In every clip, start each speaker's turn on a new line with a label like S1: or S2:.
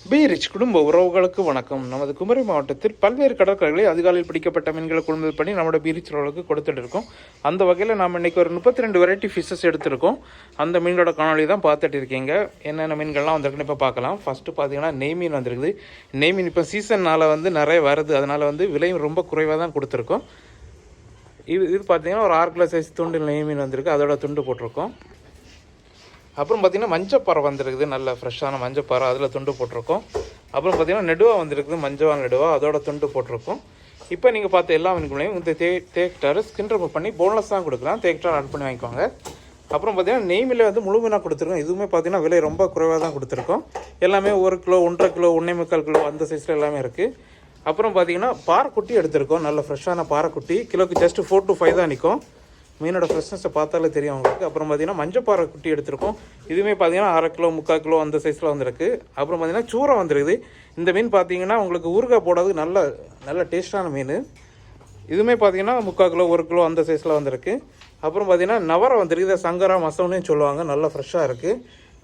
S1: B rich குடும்ப உறவுகளுக்கு வணக்கம். நமது குமரி மாவட்டத்தில் பல்வேறு கடற்கரைகளில் அதிகாலையில் பிடிக்கப்பட்ட மீன்களை கொள்முதல் பண்ணி நம்மளோட பி ரிச் உறவுகளுக்கு கொடுத்துட்டு இருக்கோம். அந்த வகையில் நம்ம இன்றைக்கி ஒரு 32 வெரைட்டி ஃபிஷ்ஷஸ் எடுத்திருக்கோம். அந்த மீனோட காணொலி தான் பார்த்துட்டு இருக்கீங்க. என்னென்ன மீன்கள்லாம் வந்திருக்குன்னு இப்போ பார்க்கலாம். ஃபஸ்ட்டு பார்த்தீங்கன்னா நெய் மீன் வந்திருக்குது. நெய் மீன் இப்போ சீசன்னால் நிறைய வருது, அதனால் விலையும் ரொம்ப குறைவாக தான் கொடுத்துருக்கோம். இது பார்த்தீங்கன்னா ஒரு 6 கிலோ சைஸ் துண்டு நெய் மீன் வந்திருக்கு, அதோட துண்டு போட்டிருக்கோம். அப்புறம் பார்த்திங்கன்னா மஞ்சப்பாறை வந்துருக்குது, நல்ல ஃப்ரெஷ்ஷான மஞ்சப்பாறை, அதில் துண்டு போட்டிருக்கோம். அப்புறம் பார்த்திங்கன்னா நெடுவா வந்துருக்குது, மஞ்சவா நெடுவா, அதோட துண்டு போட்டிருக்கோம். இப்போ நீங்கள் பார்த்த எல்லா மீன்களையும் இந்த தேக்டார் ஸ்கின் ரிமூவ் பண்ணி போன்லெஸ் தான் கொடுக்கலாம், தேக்டார் ஆட் பண்ணி வாங்கிக்கோங்க. அப்புறம் பார்த்திங்கன்னா நெய் மீனில் முழு மீனாக கொடுத்துருக்கோம். இதுவுமே பார்த்திங்கன்னா விலை ரொம்ப குறைவாக தான் கொடுத்துருக்கோம். எல்லாமே 1 கிலோ 1.5 கிலோ 1.25 கிலோ அந்த சைஸில் எல்லாமே இருக்குது. அப்புறம் பார்த்திங்கன்னா பாறைக்குட்டி எடுத்திருக்கோம், நல்ல ஃப்ரெஷ்ஷான பாறைக்குட்டி. கிலோக்கு ஜஸ்ட் 4 to 5 தான் நிற்கும். மீனோட ஃப்ரெஷ்னஸை பார்த்தாலே தெரியும் அவங்களுக்கு. அப்புறம் பார்த்திங்கன்னா மஞ்சப்பாறை குட்டி எடுத்திருக்கோம். இதுவுமே பார்த்திங்கன்னா 1/2 கிலோ 3/4 கிலோ அந்த சைஸில் வந்துருக்கு. அப்புறம் பார்த்திங்கன்னா சூரை வந்துருக்குது. இந்த மீன் பார்த்திங்கன்னா உங்களுக்கு ஊறுகாய் போடாது, நல்ல டேஸ்ட்டான மீன். இதுவுமே பார்த்திங்கன்னா 3/4 கிலோ 1 கிலோ அந்த சைஸில் வந்திருக்கு. அப்புறம் பார்த்திங்கன்னா நவரை வந்துருக்கு, இதை சங்கரா மசவுன்னு சொல்லுவாங்க, நல்லா ஃப்ரெஷ்ஷாக இருக்குது.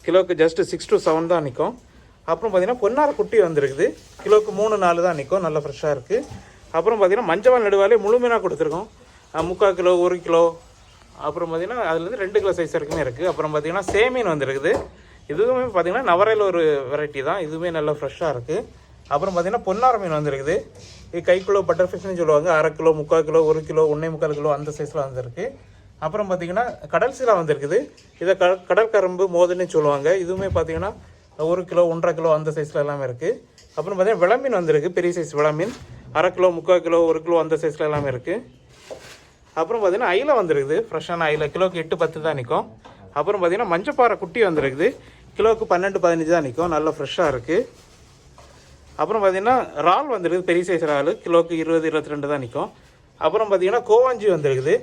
S1: கிலோக்கு ஜஸ்ட்டு 6 to 7 தான் நிற்கும். அப்புறம் பார்த்திங்கன்னா பொன்னார குட்டி வந்துருக்குது, கிலோக்கு 3-4 தான் நிற்கும், நல்லா ஃப்ரெஷ்ஷாக இருக்குது. அப்புறம் பார்த்திங்கன்னா மஞ்சள் நடுவாலே முழு மீனாக கொடுத்துருக்கோம், 3/4 கிலோ 1 கிலோ. அப்புறம் பார்த்திங்கன்னா அதுலேருந்து 2 கிலோ சைஸ் வரைக்குமே இருக்குது. அப்புறம் பார்த்திங்கன்னா சேமீன் வந்துருக்குது. இதுவுமே பார்த்திங்கன்னா நவரையில் ஒரு வெரைட்டி தான், இதுவுமே நல்லா ஃப்ரெஷ்ஷாக இருக்குது. அப்புறம் பார்த்திங்கன்னா பொன்னார மீன் வந்துருக்குது. இது கைக்குள்ளோ பட்டர்ஃபிஷ்னு சொல்லுவாங்க, 1/2 கிலோ 3/4 கிலோ 1 கிலோ 1.25 கிலோ அந்த சைஸில் வந்துருக்கு. அப்புறம் பார்த்திங்கன்னா கடல் சீலா வந்துருக்குது. இதை கடற்கரும்பு மோதுன்னு சொல்லுவாங்க. இதுவுமே பார்த்திங்கன்னா 1 கிலோ 1.5 கிலோ அந்த சைஸில் எல்லாமே இருக்குது. அப்புறம் பார்த்திங்கன்னா விளமீன் வந்துருக்கு, பெரிய சைஸ் விளமீன், 1/2 கிலோ 3/4 கிலோ 1 கிலோ அந்த சைஸில் எல்லாமே இருக்குது. அப்புறம் பார்த்திங்கன்னா அயிலை வந்துருக்குது, ஃப்ரெஷ்ஷான அயிலை, கிலோக்கு 8-10 தான் நிற்கும். அப்புறம் பார்த்திங்கன்னா மஞ்சப்பாறை குட்டி வந்துருக்குது, கிலோக்கு 12-15 தான் நிற்கும், நல்லா ஃப்ரெஷ்ஷாக இருக்குது. அப்புறம் பார்த்திங்கன்னா இறால் வந்துருக்குது, பெரிய சைஸ் இறால், கிலோக்கு 20-22 தான் நிற்கும். அப்புறம் பார்த்திங்கன்னா கோவாஞ்சி வந்துருக்குது,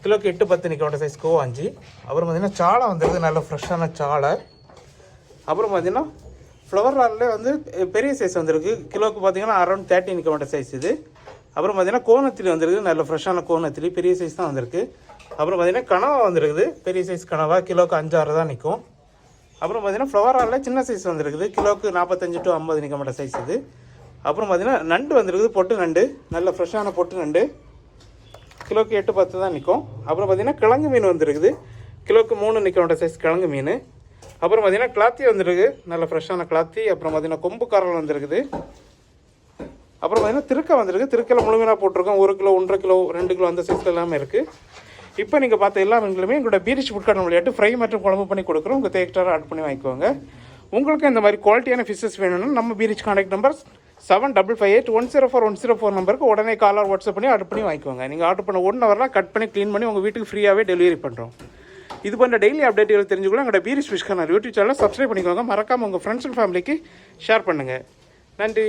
S1: கிலோக்கு 8-10 நிற்கும் சைஸ் கோவாஞ்சி. அப்புறம் பார்த்திங்கன்னா சாலை வந்துருக்குது, நல்ல ஃப்ரெஷ்ஷான சாலை. அப்புறம் பார்த்திங்கன்னா ஃப்ளவர் இறால்லே பெரிய சைஸ் வந்துருக்கு, கிலோக்கு பார்த்திங்கன்னா அரௌண்ட் 30 நிற்க சைஸ் இது. அப்புறம் பார்த்திங்கன்னா கோணத்திலி வந்துருக்குது, நல்ல ஃப்ரெஷ்ஷான கோணத்திலி, பெரிய சைஸ் தான் வந்திருக்கு. அப்புறம் பார்த்திங்கன்னா கனவா வந்துருக்குது, பெரிய சைஸ் கனவா, கிலோக்கு 5-6 தான் நிற்கும். அப்புறம் பார்த்திங்கன்னா ஃப்ளவர் ஆலில் சின்ன சைஸ் வந்துருக்குது, கிலோக்கு 45 to 50 நிற்க மாட்ட சைஸ் இது. அப்புறம் பார்த்திங்கன்னா நண்டு வந்துருக்குது, பொட்டு நண்டு, நல்ல ஃப்ரெஷ்ஷான பொட்டு நண்டு, கிலோக்கு 8-10 தான் நிற்கும். அப்புறம் பார்த்திங்கன்னா கிழங்கு மீன் வந்துருக்குது, கிலோக்கு 3 நிற்க மாட்ட சைஸ் கிழங்கு மீன். அப்புறம் பார்த்திங்கன்னா கிளாத்தி வந்துருக்கு, நல்ல ஃப்ரெஷ்ஷான கிளாத்தி. அப்புறம் பார்த்திங்கன்னா கொம்பு காரல் வந்துருக்குது. அப்புறம் பார்த்திங்கன்னா திருக்கை வந்துருக்கு, திருக்கையில் முழுமையாக போட்டிருக்கோம், 1 கிலோ 1.5 கிலோ 2 கிலோ அந்த சைஸில் எல்லாமே இருக்குது. இப்போ நீங்கள் பார்த்த எல்லா மீன்களுமே எங்களோட பி ரிச் ஃபுட் கார்டன் விளையாட்டு ஃப்ரை மற்றும் குழம்பு பண்ணி கொடுக்குறோம். உங்கள் தேக்டாரை ஆட் பண்ணி வாங்கிக்கோங்க. உங்களுக்கு இந்த மாதிரி குவாலிட்டியான ஃபிஷ்ஷஸ் வேணும்னா நம்ம பி ரிச் கான்டாக்ட் நம்பர் 7558104104 நம்பருக்கு உடனே காலர் வாட்ஸ்அப் பண்ணி ஆர்டர் பண்ணி வாங்கிக்கோங்க. நீங்கள் ஆர்டர் பண்ண 1 ஹவரில் கட் பண்ணி க்ளீன் பண்ணி உங்கள் வீட்டுக்கு ஃப்ரீயாகவே டெலிவரி பண்ணுறோம். இது போன்ற டெய்லி அப்டேட்டுகள் தெரிஞ்சுக்கொள்ள எங்களோட B rich fish corner YouTube சேனலை சப்ஸ்கிரைப் பண்ணிக்கோங்க. மறக்காமல் உங்கள் ஃப்ரெண்ட்ஸ் அண்ட் ஃபேமிலிக்கு ஷேர் பண்ணுங்கள். நன்றி.